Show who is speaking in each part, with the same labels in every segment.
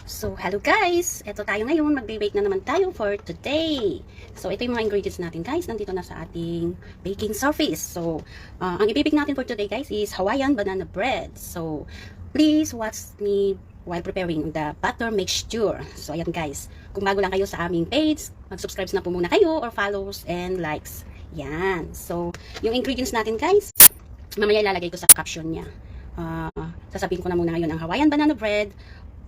Speaker 1: So, hello guys! Ito tayo ngayon, magbe-bake na naman tayo for today. So, ito yung mga ingredients natin guys, nandito na sa ating baking surface. So, ang i-bake natin for today guys is Hawaiian banana bread. So, please watch me while preparing the butter mixture. So, ayan guys, kung bago lang kayo sa aming page, mag-subscribe na po muna kayo or follows and likes. Yan. So, yung ingredients natin guys, mamaya ilalagay ko sa caption niya. Sasabihin ko na muna ngayon ang Hawaiian banana bread.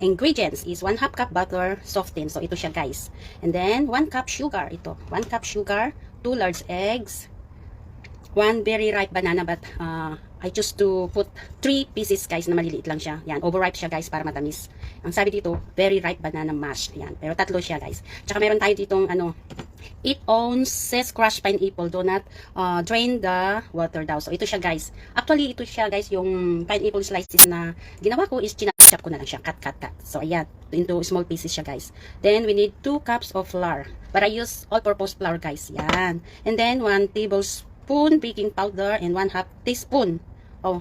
Speaker 1: Ingredients is 1/2 cup butter softened. So, ito siya guys. And then, 1 cup sugar. Ito. 1 cup sugar, 2 large eggs, 1 very ripe banana. But, I choose to put 3 pieces guys na maliliit lang siya. Yan. Overripe siya guys para matamis. Ang sabi dito, very ripe banana mash. Yan. Pero tatlo siya guys. Tsaka meron tayo ditong 8 ounces crushed pineapple. Do not drain the water daw. So, ito siya guys. Actually, ito siya guys. Yung pineapple slices na ginawa ko is chop ko na lang siya. Cut. So, ayan. Into small pieces siya guys. Then, we need 2 cups of flour. But I use all-purpose flour guys. Yan. And then, 1 tablespoon baking powder and 1/2 teaspoon. 1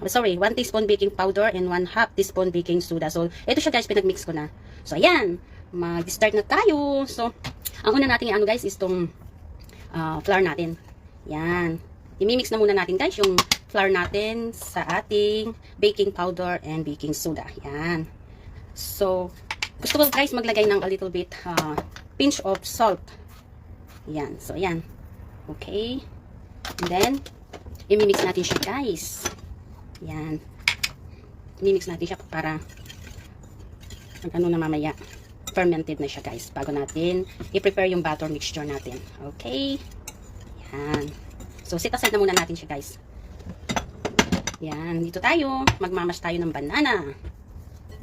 Speaker 1: teaspoon baking powder and 1/2 teaspoon baking soda. So, ito siya guys, pinagmix ko na. So, ayan. Mag-start na tayo. So, ang una natin guys is itong flour natin. Yan. I-mix na muna natin guys yung flour natin sa ating baking powder and baking soda. Yan. So, gusto ko guys maglagay ng a little bit pinch of salt. Yan. So, ayan. Okay. And then, i-mix natin siya guys. Yan. I-mix natin siya para na mamaya. Fermented na siya guys. Bago natin i-prepare yung batter mixture natin. Okay. Yan. So, set aside na muna natin siya guys. Yan. Dito tayo. Magmamash tayo ng banana.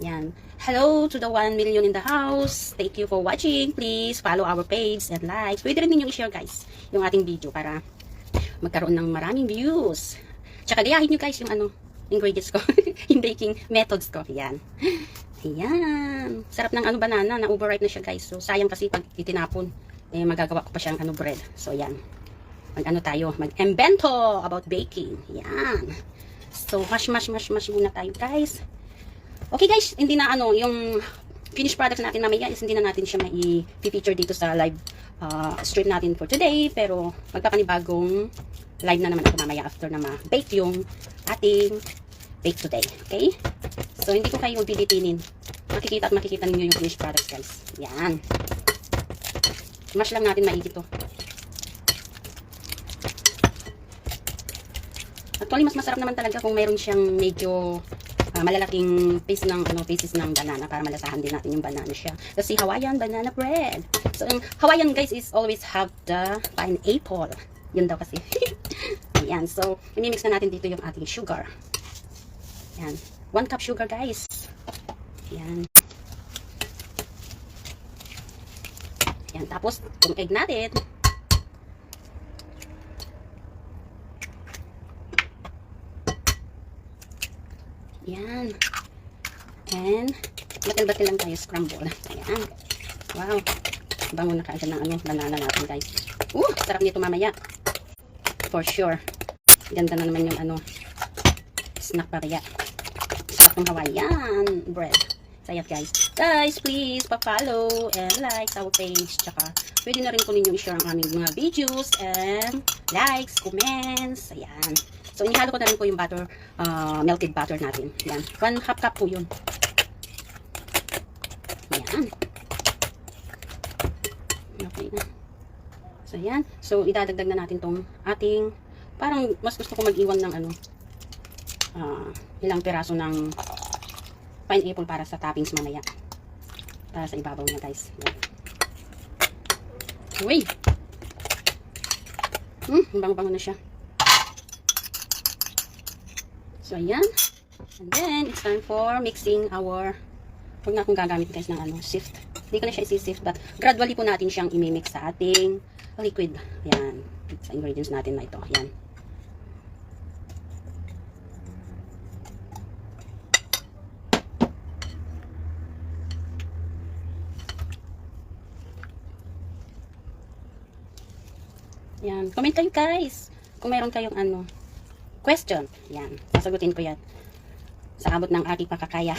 Speaker 1: Yan. Hello to the 1 million in the house. Thank you for watching. Please follow our page and like. Pwede rin ninyong i-share guys yung ating video para magkaroon ng maraming views. Tsaka gayahin nyo guys yung ingredients ko. Yung baking methods ko. Yan. Ayan. Sarap ng banana. Na overripe na siya guys. So, sayang kasi pag itinapon, magagawa ko pa siyang bread. So, yan. Tayo. Mag-embento about baking. Yan. So, mash muna tayo guys. Okay guys. Hindi na yung finished products natin mamaya is hindi na natin siya mai-feature dito sa live stream natin for today. Pero, magpapanibagong live na naman ako mamaya after na ma-bake yung ating bake today. Okay? So, hindi ko kayo bibitinin. Makikita ninyo yung finished products, guys. Yan. Mash lang natin maigi to. Actually, mas masarap naman talaga kung mayroon siyang medyo malalaking pieces ng banana para malasahan din natin yung banana siya. Kasi Hawaiian banana bread. So, yung Hawaiian, guys, is always have the pineapple. Yun daw kasi. Ayan. So, imimix na natin dito yung ating sugar. Ayan. 1 cup sugar, guys. Ayan. Ayan. Tapos, yung egg natin. Ayan. And, batil-batil lang tayo, scramble. Ayan. Wow. Bango na kaagad ng banana natin, guys. Sarap nito mamaya. For sure. Ganda na naman yung snack pareya. Sarap ng Hawaiian bread. So, ayan guys. Guys, please pa-follow and like our page. Tsaka, pwede na rin po ninyo i-share ang aming mga videos and likes, comments. Ayan. So, inihalo ko na rin po yung butter, melted butter natin. Ayan. 1/2 cup po yun. Ayan. Okay na. So, ayan. So, idadagdag na natin tong ating, parang mas gusto ko mag-iwan ng ilang piraso ng pineapple para sa toppings mamaya. Para sa ibabaw niya, guys. Ayan. Uy! Bango-bango na siya. So, ayan. And then, it's time for mixing our, huwag na akong gagamit guys ng sift. Hindi ko na siya isi-sift, but gradually po natin siyang imimix sa ating liquid. Ayan. Sa ingredients natin na ito. Ayan. Ayan. Comment kayo guys. Kung mayroon kayong question. Ayan. Sasagutin ko yan. Sa abot ng aking pakakaya.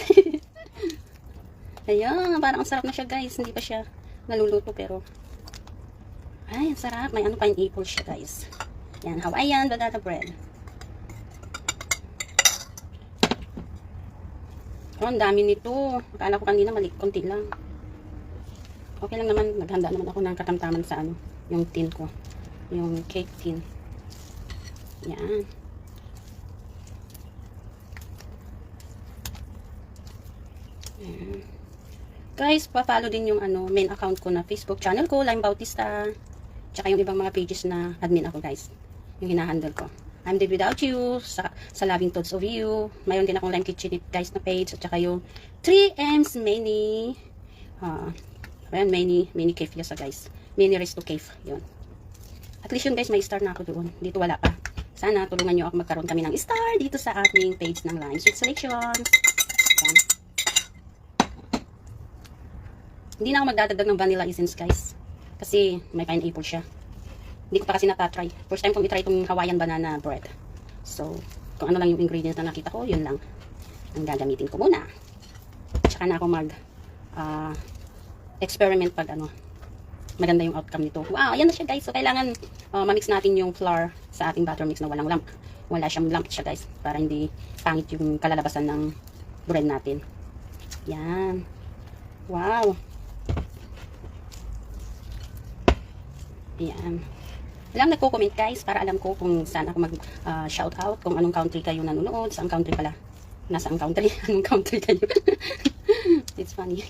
Speaker 1: Ayan, parang ang sarap na siya guys. Hindi pa siya naluluto pero ay, ang sarap. May ano, pineapple siya guys. Yan, Hawaiian banana bread. Oh, ang dami nito. Akala ko kanina konti lang. Okay lang naman. Naghanda naman ako ng katamtaman sa ano, yung tin ko. Yung cake tin. Yan. Yan. Guys, pa-follow din yung ano, main account ko na Facebook channel ko, Lime Bautista. Tsaka yung ibang mga pages na admin ako guys. Yung hinahandle ko. I'm Dead Without You, sa Loving Thoughts of You. Mayroon din akong Lime Kitchen guys na page. At saka yung 3M's Mini. Ayan, mini cave yun sa guys. Mini Resto Cave. Yun. At least yun guys, may star na ako doon. Dito wala pa. Sana tulungan nyo ako magkaroon kami ng star dito sa ating page ng Lime Sweet Selections. Ayan. Hindi na ako magdadagdag ng vanilla essence guys. Kasi may pineapple siya. Hindi ko pa kasi natatry. First time kong itry itong Hawaiian banana bread. So, kung ano lang yung ingredients na nakita ko, yun lang ang gagamitin ko muna. Tsaka na ako experiment pag ano, maganda yung outcome nito. Wow, ayan na siya guys. So, kailangan mamix natin yung flour sa ating butter mix na walang lump. Wala siyang lump siya guys. Para hindi pangit yung kalalabasan ng bread natin. Yan. Wow. Ayan. Alam, nagko-comment guys para alam ko kung saan ako mag-shout out, kung anong country kayo nanonood, saang country pala. Nasaan country? Anong country kayo? It's funny.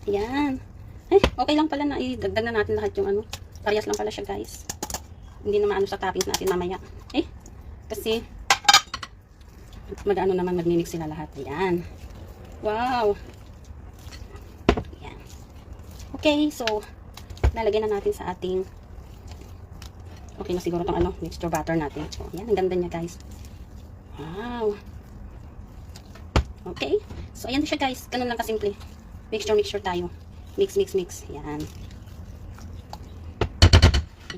Speaker 1: Ayan. Eh, okay lang pala na idagdag na natin lahat yung ano. Parehas lang pala siya guys. Hindi na maano sa toppings natin mamaya. Eh, kasi mag-ano naman, magmimix sila lahat. Ayan. Wow. Ayan. Okay, so lalagyan na natin sa ating okay na siguro itong ano, mixture butter natin. So, ayan, ang ganda niya guys. Wow. Okay. So, ayan na siya guys. Ganun lang kasimple. Mixture tayo. Mix. Ayan.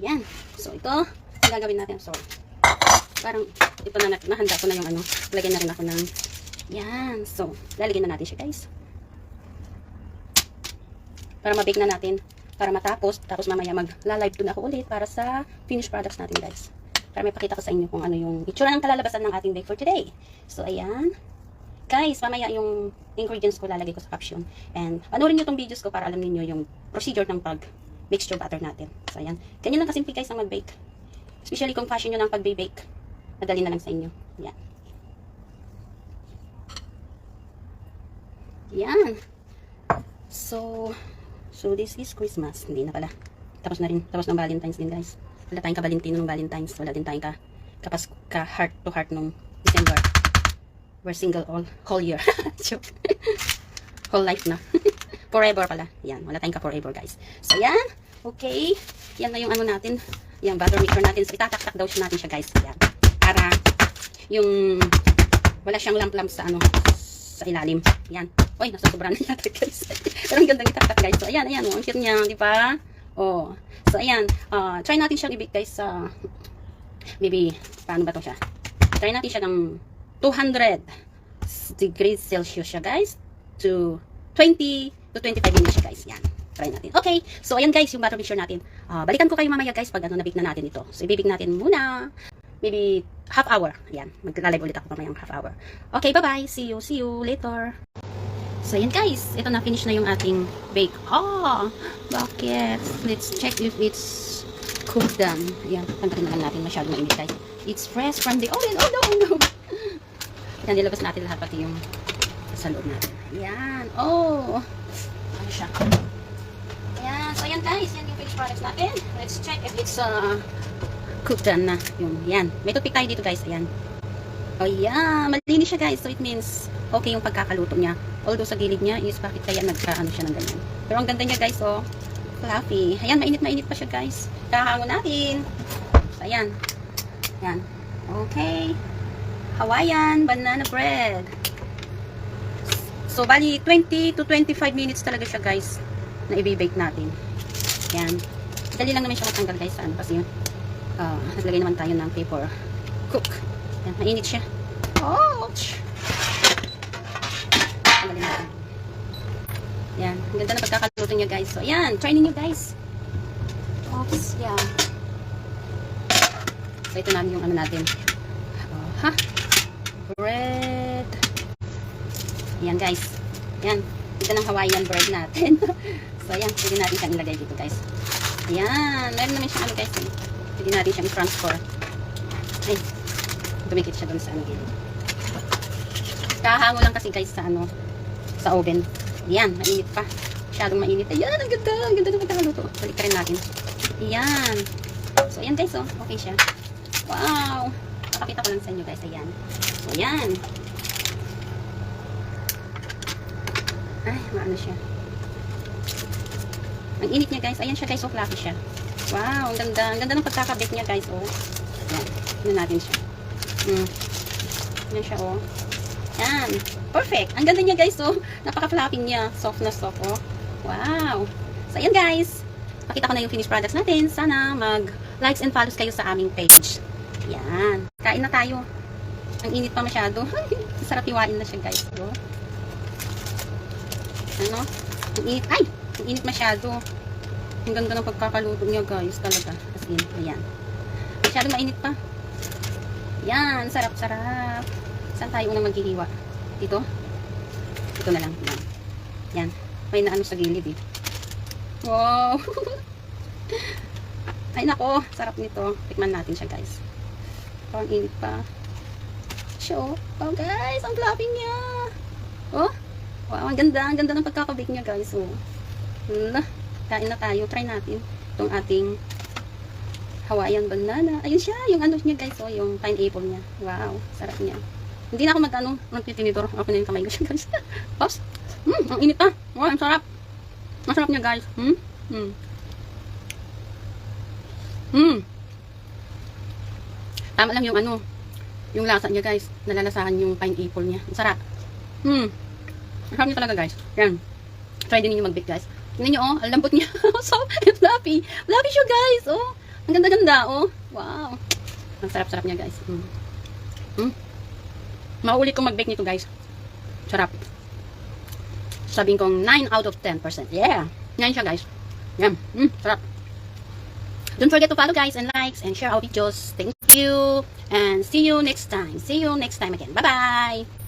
Speaker 1: Ayan. So, ito, ang gagawin natin. So, parang, ito na, nahanda ko na yung ano. Lagyan na rin ako ng, ayan. So, lalagyan na natin siya guys. Para mabake na natin. Para matapos, tapos mamaya magla-live doon ako ulit para sa finished products natin guys. Para may pakita ko sa inyo kung ano yung itsura ng kalalabasan ng ating bake for today. So, ayan. Guys, mamaya yung ingredients ko lalagay ko sa caption. And panoorin nyo itong videos ko para alam niyo yung procedure ng pag-mixture butter natin. So, ayan. Ganyan lang kasimple guys ang mag-bake. Especially kung fashion nyo ng pag-bake. Madali na lang sa inyo. Ayan. Ayan. So this is Christmas. Hindi na pala. Tapos na rin. Tapos ng Valentine's din guys. Wala tayong ka-Valentino ng Valentine's. Wala din tayong ka-heart to heart nung December. We're single whole year. Whole life na. Forever pala. Yan. Wala tayong ka-forever guys. So yan. Okay. Yan na yung ano natin. Yung butter mixture natin. So itataktak daw natin siya guys. Yan. Para yung wala siyang lamp-lamp sa ano, sa ilalim. Yan. Uy, nasa sobrang na yata guys. Pero ang ganda ng itatak guys. So ayan. Oh, ang cute niya, di ba? Oh. So ayan, try natin siyang i-bake guys sa maybe paano ba to siya? Try natin siya ng 200 degrees Celsius siya guys to 20 to 25 minutes siya guys. Yan. Try natin. Okay. So ayan guys, yung butter mixture natin. Balikan ko kayo mamaya guys pag ano na-bake na natin ito. So i-bake natin muna maybe half hour. Ayan. Mag-live ulit ako mamayang half hour. Okay, bye-bye. See you later. So, ayan guys. Ito na, finish na yung ating bake. Bakit? Let's check if it's cooked done. Ayan, tanggalin na lang natin. Masyado mainit guys. It's fresh from the oven. Oh no! Ayan, nilabas natin lahat pati yung sa loob natin. Ayan. Oh! Ano siya? Ayan. So, ayan guys. Yan yung finished products natin. Let's check if it's cooked done na. Yan. May toothpick tayo dito guys. Ayan. Oh yeah, malinis siya guys. So it means okay yung pagkakaluto niya. Although sa gilid niya is bakit kaya nagkaano siya ng ganyan. Pero ang ganda niya guys, oh. Fluffy. Ayan, mainit pa siya guys. Kahangon natin. So ayan. Ayan. Okay. Hawaiian banana bread. So bali 20 to 25 minutes talaga siya guys na i-bake natin. Ayan. Dali lang naman siya matanggal guys. Ano kasi yun? Naglagay naman tayo ng paper cook. Yan, mainit siya. Ouch! Tanggalin natin. Yan. Ang ganda na pagkakaluto niya guys. So, ayan. Try ninyo guys. Oops. Yan. So, ito namin yung ano natin. Bread. Yan guys. Yan. Ito ng Hawaiian bread natin. So, ayan. Pwede natin siyang ilagay dito guys. Ayan. Meron naman siyang ano guys. Pwede natin siyang i-transfer. Ay. Dumikit siya doon sa ano gilid. Kahango lang kasi guys sa ano. Sa oven. Ayan. Mainit pa. Masyadong mainit. Ayan. Ang ganda. Ang ganda ng pagkakaluto. Balik ka rin natin. Ayan. So, ayan guys. Oh. Okay siya. Wow. Papakita ko lang sa inyo guys. Ayan. So, ayan. Ay, maano siya. Ang init niya guys. Ayan siya guys. So, fluffy siya. Wow. Ang ganda. Ang ganda ng pagkakabit niya guys. Oh. Ayan. Tignan natin siya. Ayan siya oh. Ayan. Perfect. Ang ganda niya guys. Oh. Napaka-fluffy niya. Soft na soft oh. Wow. So, ayan guys. Pakita ko na yung finished products natin. Sana mag-likes and follows kayo sa aming page. Ayan. Kain na tayo. Ang init pa masyado. Sarap iwain na siya guys. Oh. Ano? Ang init. Ay! Ang init masyado. Ang ganda ng pagkakaluto niya guys. Talaga. As in. Ayan. Masyadong mainit pa. Ayan. Sarap, sarap. Saan tayo unang maghihiwa? Dito? Dito na lang. Ayan. Ayan. May naano sa gilid eh. Wow! Ay nako. Sarap nito. Tikman natin siya guys. Parang init pa. Show. Oh guys. Ang fluffy niya. Oh. Wow, ang ganda. Ang ganda ng pagkakabake niya guys. Oh. Kain na tayo. Try natin itong ating Hawaiian banana. Ayun siya. Yung ano niya guys. Oh, yung pineapple niya. Wow. Sarap niya. Hindi na ako mag-ano. Magtitinidor. Ako na yung kamay ko siya guys. Oops. Ang init pa. Wow, ang sarap. Masarap niya guys. Tama lang yung ano. Yung lasa niya guys. Nalalasahan yung pineapple niya. Ang sarap. Sarap niya talaga guys. Yan. Try din niyo mag-bake guys. Tingnan niyo oh, ang lambot niya. So, fluffy. Fluffy siya guys. Oh, ang ganda-ganda oh. Wow. Ang sarap-sarap niya guys. Maulit kong mag-bake nito guys. Sarap. Sabihin kong 9 out of 10%. Yeah. Yan siya guys. Yan. Sarap. Don't forget to follow guys and likes and share our videos. Thank you. And see you next time. See you next time again. Bye-bye.